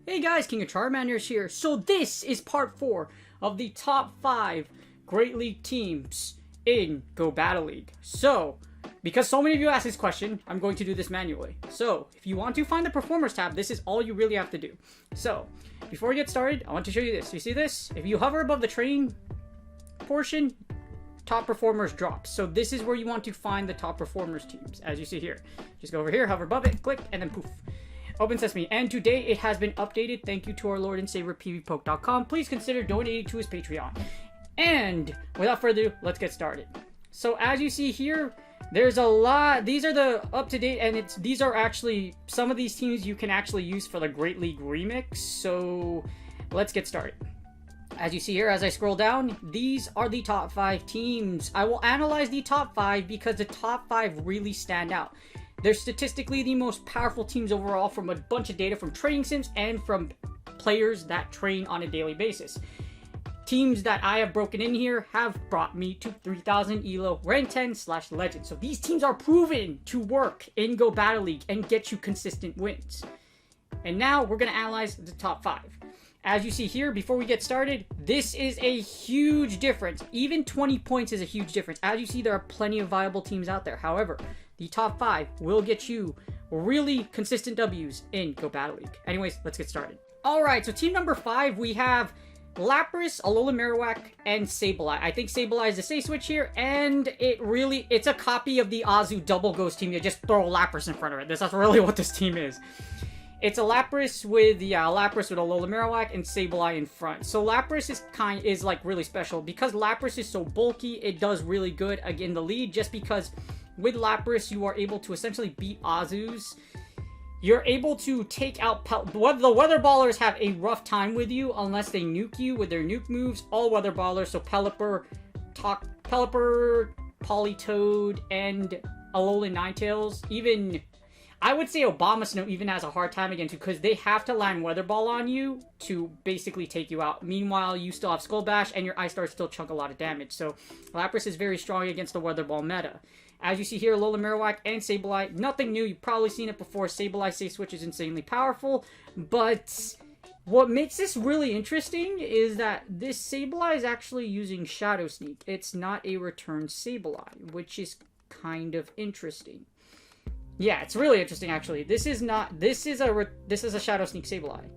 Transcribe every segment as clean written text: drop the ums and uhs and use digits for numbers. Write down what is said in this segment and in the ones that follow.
Hey guys, King of Charmanders here. So this is part 4 of the top 5 Great League teams in Go Battle League. So, because so many of you asked this question, I'm going to do this manually. So, if you want to find the Performers tab, this is all you really have to do. So, before we get started, I want to show you this. You see this? If you hover above the train portion, top performers drops. So this is where you want to find the top performers teams, as you see here. Just go over here, hover above it, click, and then poof. Open Sesame, and today it has been updated. Thank you to our Lord and Savior PvPoke.com. Please consider donating to his Patreon. And without further ado, let's get started. So as you see here, there's a lot. These are the up-to-date, and these are actually some of these teams you can actually use for the Great League Remix. So let's get started. As you see here, as I scroll down, these are the top 5 teams. I will analyze the top 5 because the top 5 really stand out. They're statistically the most powerful teams overall from a bunch of data from training sims and from players that train on a daily basis. Teams that I have broken in here have brought me to 3000 ELO rank 10/legend. So these teams are proven to work in Go Battle League and get you consistent wins. And now we're going to analyze the top 5. As you see here, before we get started, this is a huge difference. Even 20 points is a huge difference. As you see, there are plenty of viable teams out there. However, the top 5 will get you really consistent W's in Go Battle League. Anyways, let's get started. Alright, so team number 5, we have Lapras, Alola Marowak, and Sableye. I think Sableye is the safe switch here, and it's a copy of the Azu Double Ghost team. You just throw Lapras in front of it. That's really what this team is. It's a Lapras with Alola Marowak and Sableye in front. So Lapras is like really special because Lapras is so bulky. It does really good in the lead just because with Lapras you are able to essentially beat Azus. You're able to take out the Weather Ballers have a rough time with you unless they nuke you with their nuke moves. All Weather Ballers, so Pelipper, Politoed, and Alolan Ninetales, even I would say Obama Snow even has a hard time against you because they have to land Weather Ball on you to basically take you out. Meanwhile, you still have Skull Bash and your Ice Stars still chunk a lot of damage. So Lapras is very strong against the Weather Ball meta. As you see here, Alola Marowak and Sableye, nothing new. You've probably seen it before. Sableye safe switch is insanely powerful. But what makes this really interesting is that this Sableye is actually using Shadow Sneak. It's not a return Sableye, which is kind of interesting. Yeah, it's really interesting actually. This is a Shadow Sneak Sableye.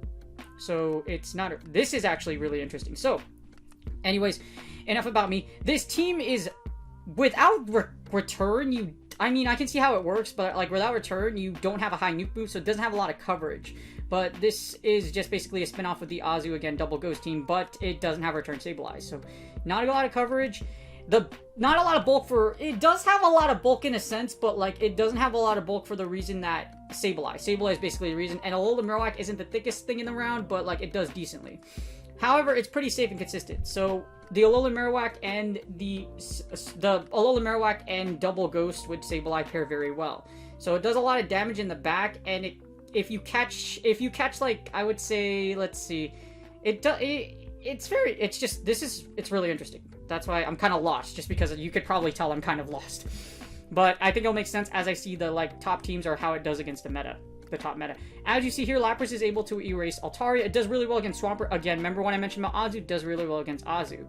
So it's not this is actually really interesting. So anyways, enough about me. This team is without return, I mean, I can see how it works, but like without return, you don't have a high nuke boost, so it doesn't have a lot of coverage. But this is just basically a spin-off of the Azu, again, Double Ghost team, but it doesn't have return Sableye. So not a lot of coverage. Not a lot of bulk it does have a lot of bulk in a sense, but like it doesn't have a lot of bulk for the reason that Sableye is basically the reason, and Alola Marowak isn't the thickest thing in the round, but like it does decently. However, it's pretty safe and consistent. So the Alola Marowak and the Alola Marowak and Double Ghost with Sableye pair very well. So it does a lot of damage in the back, and if you catch like, I would say, let's see, it's really interesting. That's why I'm kind of lost, just because you could probably tell I'm kind of lost. But I think it'll make sense as I see the like top teams or how it does against the top meta. As you see here, Lapras is able to erase Altaria. It does really well against Swampert. Again, remember when I mentioned about Azu? It does really well against Azu.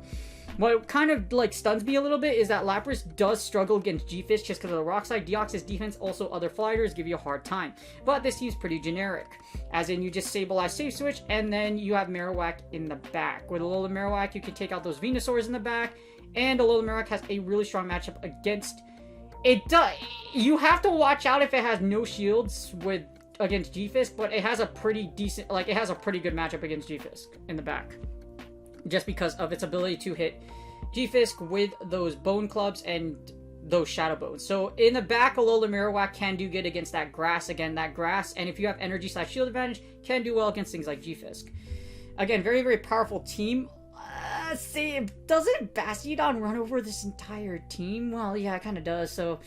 What kind of like stuns me a little bit is that Lapras does struggle against G-Fish just because of the rock side. Deoxys defense, also other fighters give you a hard time. But this team's pretty generic. As in, you just Sableye safe switch, and then you have Marowak in the back. With Alola Marowak, you can take out those Venusaurs in the back, and Alola Marowak has a really strong matchup against it. You have to watch out if it has no shields against G-Fisk, but it has a pretty decent, like it has a pretty good matchup against G-Fisk in the back. Just because of its ability to hit G-Fisk with those Bone Clubs and those Shadow Bones. So in the back, Alola Marowak can do good against that grass. Again, that grass, and if you have energy/shield advantage, can do well against things like G-Fisk. Again, very, very powerful team. See, doesn't Bastiodon run over this entire team? Well, yeah, it kind of does, so...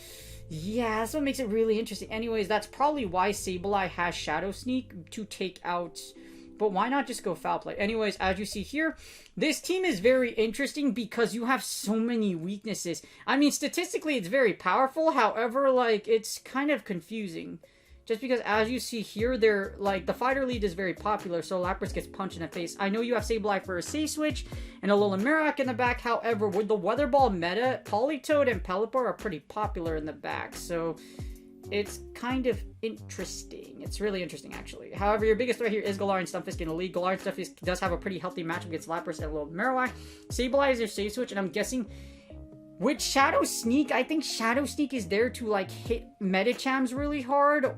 Yeah, that's what makes it really interesting. Anyways, that's probably why Sableye has Shadow Sneak to take out... But why not just go Foul Play? Anyways, as you see here, this team is very interesting because you have so many weaknesses. I mean, statistically, it's very powerful. However, like, it's kind of confusing. Just because, as you see here, they're, like, the fighter lead is very popular, so Lapras gets punched in the face. I know you have Sableye for a Safe Switch, and Alolan Marowak in the back. However, with the Weather Ball meta, Politoed and Pelipper are pretty popular in the back, so it's kind of interesting. It's really interesting, actually. However, your biggest threat here is Galarian Stunfisk in the lead. Galarian Stunfisk does have a pretty healthy matchup against Lapras and Alolan Marowak. Sableye is your Safe Switch, and I'm guessing... With Shadow Sneak, I think Shadow Sneak is there to, like, hit Medichams really hard,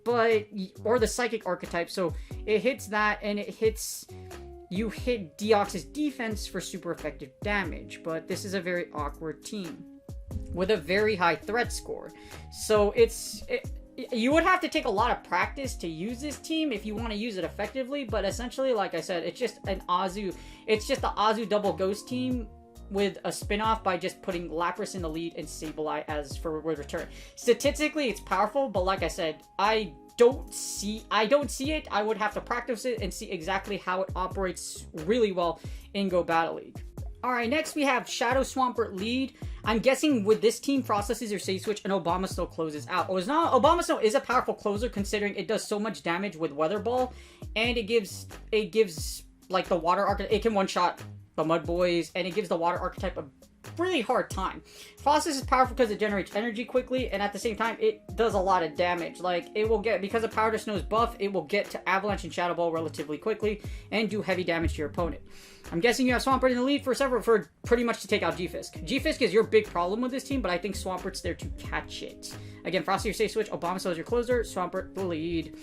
but, or the Psychic Archetype, so it hits that, and it hits, you hit Deoxys defense for super effective damage, but this is a very awkward team, with a very high threat score, so you would have to take a lot of practice to use this team if you want to use it effectively, but essentially, like I said, it's just the Azu double Ghost team, with a spin-off by just putting Lapras in the lead and Sableye as for return. Statistically, it's powerful, but like I said, I don't see it. I would have to practice it and see exactly how it operates really well in Go Battle League. Alright, next we have Shadow Swampert lead. I'm guessing with this team, Frostless is your Safe Switch, and Obama closes out. Obama is a powerful closer considering it does so much damage with Weather Ball, and it gives like the Water Archetype, it can one-shot the Mud Boys, and it gives the Water Archetype a really hard time. Frostless is powerful because it generates energy quickly, and at the same time, it does a lot of damage. Like, it will get, because of Powder Snow's buff, it will get to Avalanche and Shadow Ball relatively quickly, and do heavy damage to your opponent. I'm guessing you have Swampert in the lead for pretty much to take out G-Fisk. G-Fisk is your big problem with this team, but I think Swampert's there to catch it. Again, Frosty your Safe Switch, Obama is your closer, Swampert the lead.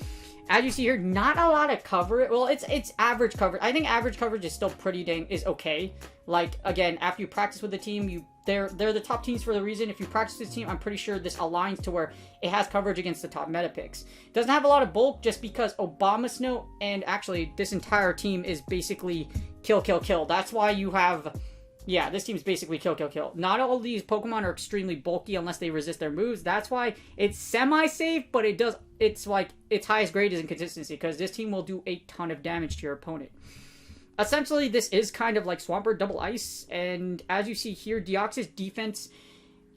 As you see here, not a lot of coverage. Well, it's average coverage. I think average coverage is still pretty is okay. Like, again, after you practice with the team, they're the top teams for the reason. If you practice this team, I'm pretty sure this aligns to where it has coverage against the top meta picks. Doesn't have a lot of bulk just because Obama Snow and actually this entire team is basically kill, kill, kill. That's why you have... Yeah, this team's basically kill, kill, kill. Not all of these Pokemon are extremely bulky unless they resist their moves. That's why it's semi-safe, but it's like, its highest grade is in consistency, because this team will do a ton of damage to your opponent. Essentially, this is kind of like Swampert Double Ice, and as you see here, Deoxys defense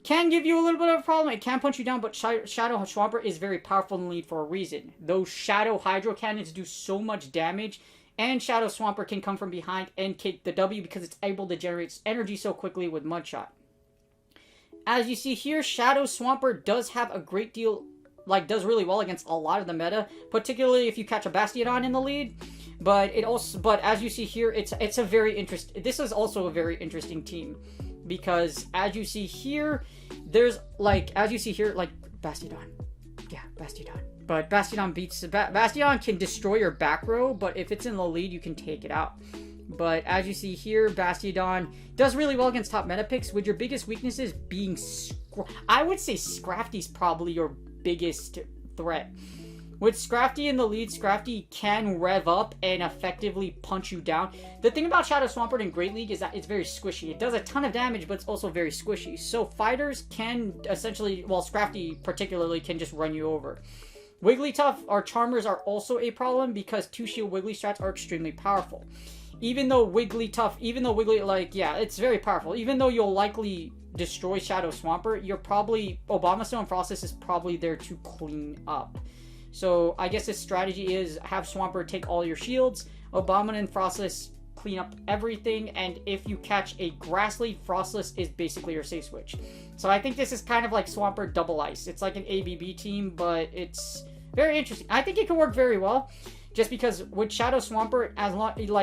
can give you a little bit of a problem. It can punch you down, but Shadow Swampert is very powerful in the lead for a reason. Those Shadow Hydro Cannons do so much damage, and Shadow Swampert can come from behind and take the W because it's able to generate energy so quickly with Mudshot. As you see here, Shadow Swampert does have a great deal, like, does really well against a lot of the meta, particularly if you catch a Bastiodon in the lead. But as you see here, it's a very interesting. This is also a very interesting team because as you see here, there's like Bastiodon. Yeah, Bastiodon. But Bastiodon can destroy your back row, but if it's in the lead, you can take it out. But as you see here, Bastiodon does really well against top meta picks, with your biggest weaknesses being... I would say Scrafty's probably your biggest threat. With Scrafty in the lead, Scrafty can rev up and effectively punch you down. The thing about Shadow Swampert in Great League is that it's very squishy. It does a ton of damage, but it's also very squishy. So fighters can essentially, well, Scrafty particularly can just run you over. Wigglytuff or Charmers are also a problem because 2-shield Wiggly strats are extremely powerful. Even though it's very powerful. Even though you'll likely destroy Shadow Swampert, Obama Snow and Frostless is probably there to clean up. So I guess this strategy is have Swampert take all your shields, Obama and Frostless clean up everything, and if you catch a Grass Leaf, Frostless is basically your Safe Switch. So I think this is kind of like Swampert Double Ice. It's like an ABB team, but it's very interesting. I think it can work very well, just because with Shadow Swampert,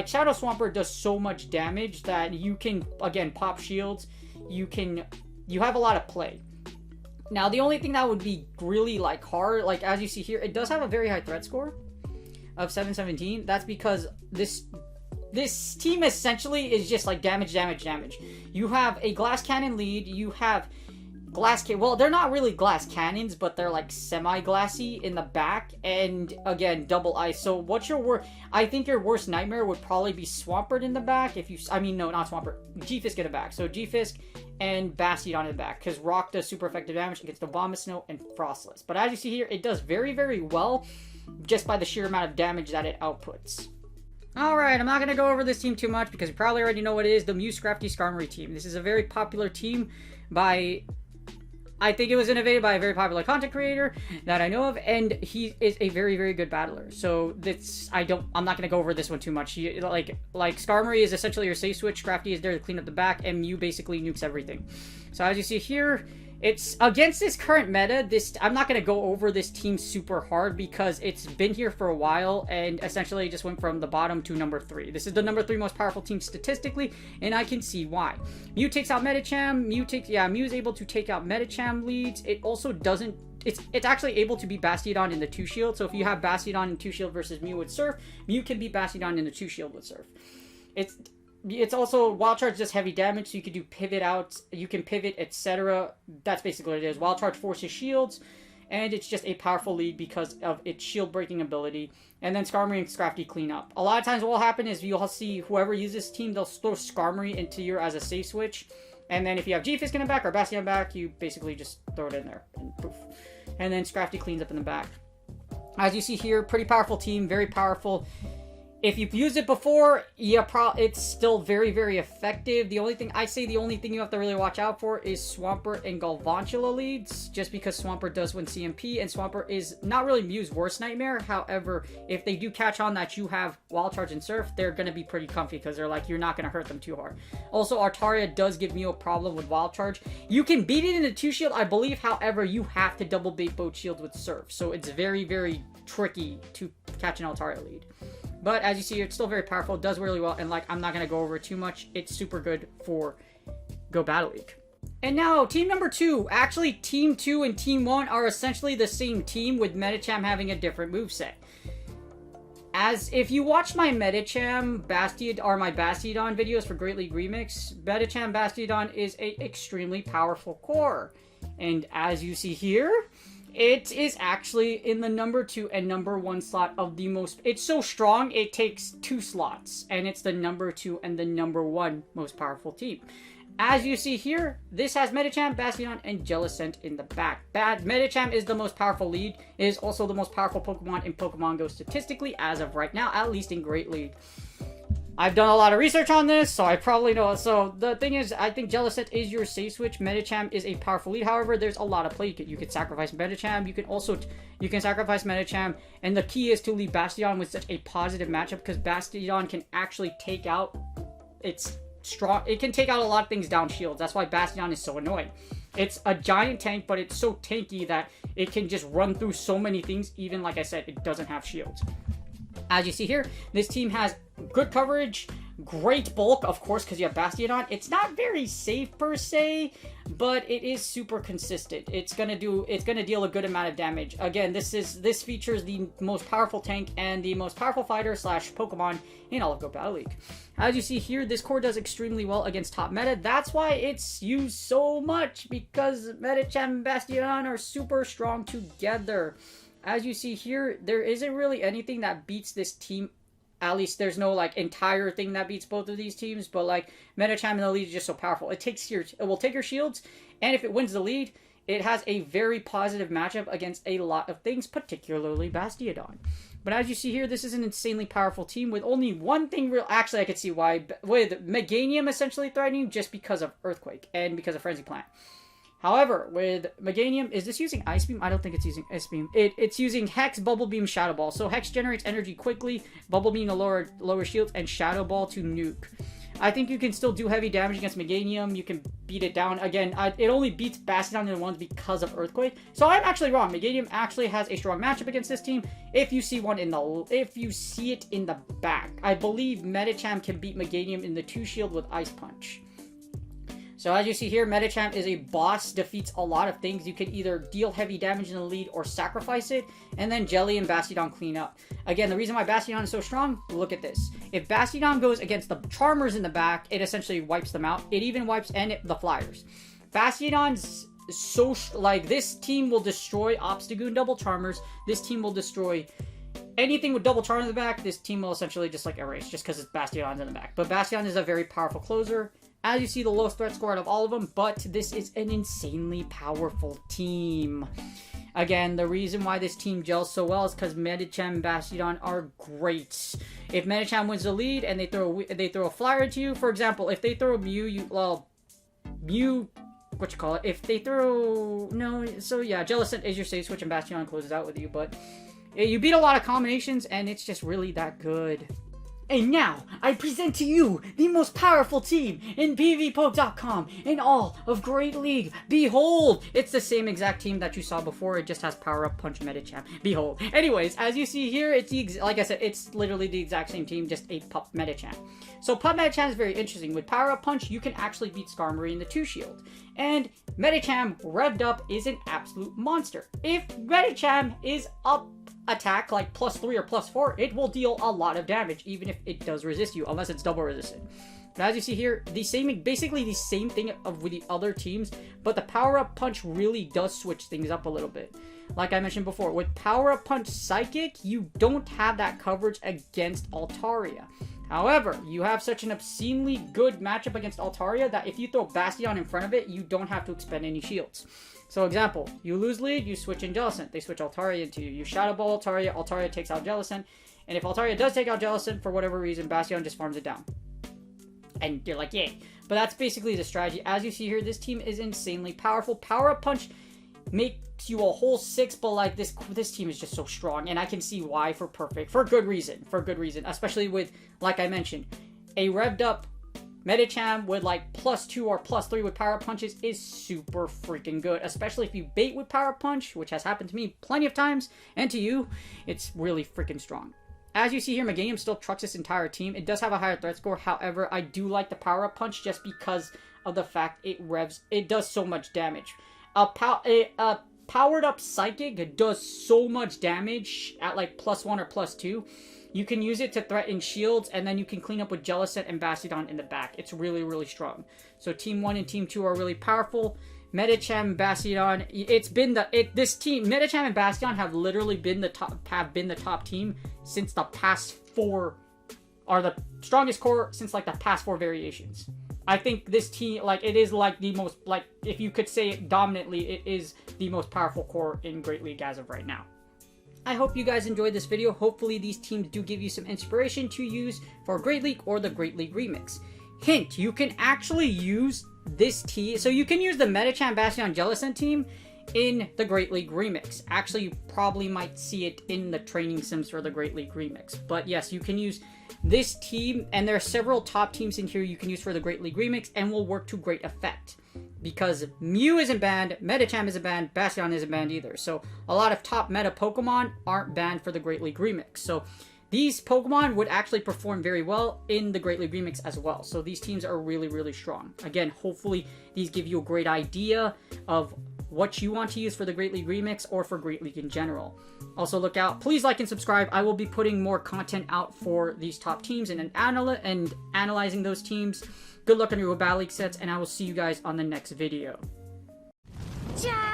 Shadow Swampert does so much damage that you can, again, pop shields. You have a lot of play. Now, the only thing that would be really, like, hard, like, as you see here, it does have a very high threat score of 717. That's because this team essentially is just, like, damage. You have a Glass Cannon lead. You have well, they're not really glass cannons, but they're like semi-glassy in the back, and again, double ice. So what's your worst? I think your worst nightmare would probably be Swampert in the back. No, not Swampert. G-Fisk in the back. So G-Fisk and Bastiodon in the back, because Rock does super effective damage against the Vomit Snow and Frostless. But as you see here, it does very, very well just by the sheer amount of damage that it outputs. Alright, I'm not going to go over this team too much because you probably already know what it is, the Mew Scrafty Skarmory team. This is a very popular team by... I think it was innovated by a very popular content creator that I know of, and he is a very, very good battler. So I'm not going to go over this one too much. Like Skarmory is essentially your safe switch, Scrafty is there to clean up the back, and Mew basically nukes everything. So as you see here, it's against this current meta. I'm not going to go over this team super hard because it's been here for a while and essentially just went from the bottom to number 3. This is the number 3 most powerful team statistically, and I can see why. Mew takes out Medicham. Mew is able to take out Medicham leads. It also doesn't. It's actually able to beat Bastiodon in the 2-shield. So if you have Bastiodon in 2-shield versus Mew with Surf, Mew can beat Bastiodon in the 2-shield with Surf. It's also, Wild Charge does heavy damage, so you can do pivot out, you can pivot, etc. That's basically what it is. Wild Charge forces shields, and it's just a powerful lead because of its shield breaking ability. And then Skarmory and Scrafty clean up. A lot of times what will happen is you'll see whoever uses this team, they'll throw Skarmory into your as a safe switch. And then if you have G-Fisk in the back or Bastion in the back, you basically just throw it in there, and poof. And then Scrafty cleans up in the back. As you see here, pretty powerful team, very powerful. If you've used it before, it's still very, very effective. The only thing you have to really watch out for is Swampert and Galvantula leads, just because Swampert does win CMP, and Swampert is not really Mew's worst nightmare. However, if they do catch on that you have Wild Charge and Surf, they're going to be pretty comfy because they're like, you're not going to hurt them too hard. Also, Altaria does give Mew a problem with Wild Charge. You can beat it in the 2-shield, I believe. However, you have to double bait both shields with Surf, so it's very, very tricky to catch an Altaria lead. But as you see, it's still very powerful. It does really well. And I'm not going to go over it too much. It's super good for Go Battle League. And now, team number 2. Actually, team 2 and team 1 are essentially the same team with Medicham having a different moveset. As if you watch my Medicham my Bastiodon videos for Great League Remix, Medicham Bastiodon is a extremely powerful core. And as you see here, it is actually in the number 2 and number 1 slot of the most... It's so strong, it takes 2 slots. And it's the number 2 and the number 1 most powerful team. As you see here, this has Medicham, Bastiodon, and Jellicent in the back. Medicham is the most powerful lead. It is also the most powerful Pokemon in Pokemon Go statistically as of right now, at least in Great League. I've done a lot of research on this, so I probably know it. So the thing is, I think Jellicent is your safe switch. Medicham is a powerful lead. However, there's a lot of play. You could sacrifice Medicham. You can sacrifice Medicham. And the key is to leave Bastiodon with such a positive matchup because Bastiodon can actually take out its strong. It can take out a lot of things down shields. That's why Bastiodon is so annoying. It's a giant tank, but it's so tanky that it can just run through so many things. Even like I said, it doesn't have shields. As you see here, this team has good coverage, great bulk, of course, because you have Bastiodon. It's not very safe per se, but it is super consistent. It's gonna deal a good amount of damage. Again, this features the most powerful tank and the most powerful fighter / Pokemon in all of Go Battle League. As you see here, this core does extremely well against top meta. That's why it's used so much, because Medicham and Bastiodon are super strong together. As you see here, there isn't really anything that beats this team. At least there's no entire thing that beats both of these teams, but Medicham in the lead is just so powerful. It will take your shields, and if it wins the lead, it has a very positive matchup against a lot of things, particularly Bastiodon. But as you see here, this is an insanely powerful team with only one thing actually, I could see why. With Meganium essentially threatening just because of Earthquake and because of Frenzy Plant. However, with Meganium, is this using Ice Beam? I don't think it's using Ice Beam. It's using Hex, Bubble Beam, Shadow Ball. So Hex generates energy quickly, Bubble Beam to lower shields, and Shadow Ball to nuke. I think you can still do heavy damage against Meganium. You can beat it down. Again, it only beats Bastiodon in the ones because of Earthquake. So I'm actually wrong. Meganium actually has a strong matchup against this team. If you see it in the back, I believe Medicham can beat Meganium in the 2-shield with Ice Punch. So as you see here, Medicham is a boss, defeats a lot of things. You can either deal heavy damage in the lead or sacrifice it, and then Jelly and Bastiodon clean up. Again, the reason why Bastiodon is so strong, look at this. If Bastiodon goes against the Charmers in the back, it essentially wipes them out. It even wipes the Flyers. Bastiodon's so like this team will destroy Obstagoon double charmers. This team will destroy anything with double charm in the back. This team will essentially just like erase just because it's Bastiodon's in the back. But Bastiodon is a very powerful closer. As you see, the lowest threat score out of all of them, but this is an insanely powerful team. Again, the reason why this team gels so well is because Medicham and Bastiodon are great. If Medicham wins the lead and they throw a flyer to you, for example, if they throw a Mew, if they throw, Jellicent is your safe switch and Bastiodon closes out with you, but you beat a lot of combinations and it's just really that good. And now, I present to you the most powerful team in PvPoke.com in all of Great League. Behold! It's the same exact team that you saw before, it just has Power Up Punch Medicham. Behold. Anyways, as you see here, it's like I said, it's literally the exact same team, just a Pup Medicham. So Pup Medicham is very interesting. With Power Up Punch, you can actually beat Skarmory in the 2-shield. And Medicham revved up is an absolute monster. If Medicham is up attack like +3 or +4, it will deal a lot of damage even if it does resist you, unless it's double resistant. But as you see here, basically the same thing with the other teams, but the Power Up Punch really does switch things up a little bit. Like I mentioned before, with Power Up Punch Psychic, you don't have that coverage against Altaria. However, you have such an obscenely good matchup against Altaria that if you throw Bastiodon in front of it, you don't have to expend any shields. So example, you lose lead, you switch in Jellicent. They switch Altaria into you. You Shadow Ball Altaria, Altaria takes out Jellicent. And if Altaria does take out Jellicent, for whatever reason, Bastiodon just farms it down. And you're like, yay. But that's basically the strategy. As you see here, this team is insanely powerful. Power Up Punch makes you a whole 6, but like this team is just so strong. And I can see why for good reason. Especially with, like I mentioned, a revved up Medicham with like +2 or +3 with Power Up Punches is super freaking good. Especially if you bait with Power Up Punch, which has happened to me plenty of times, and to you, it's really freaking strong. As you see here, Meganium still trucks this entire team. It does have a higher threat score. However, I do like the Power Up Punch just because of the fact it does so much damage. A powered up Psychic does so much damage at like +1 or +2. You can use it to threaten shields, and then you can clean up with Jellicent and Bastiodon in the back. It's really, really strong. So Team 1 and Team 2 are really powerful. Medicham, Bastiodon, Medicham and Bastiodon have literally been the top team since the past 4, are the strongest core since like the past 4 variations. I think this team, like, it is like the most, like, if you could say it dominantly, it is the most powerful core in Great League as of right now. I hope you guys enjoyed this video. Hopefully these teams do give you some inspiration to use for Great League or the Great League Remix. Hint, you can actually use this team, so you can use the Medicham, Bastiodon, Jellicent team in the Great League Remix. Actually, you probably might see it in the training sims for the Great League Remix. But yes, you can use this team, and there are several top teams in here you can use for the Great League Remix, and will work to great effect. Because Mew isn't banned, Medicham isn't banned, Bastiodon isn't banned either. So a lot of top meta Pokemon aren't banned for the Great League Remix. So these Pokemon would actually perform very well in the Great League Remix as well. So these teams are really, really strong. Again, hopefully these give you a great idea of what you want to use for the Great League Remix or for Great League in general. Also look out, please like and subscribe. I will be putting more content out for these top teams and analyzing those teams. Good luck on your Battle League sets, and I will see you guys on the next video. Ciao!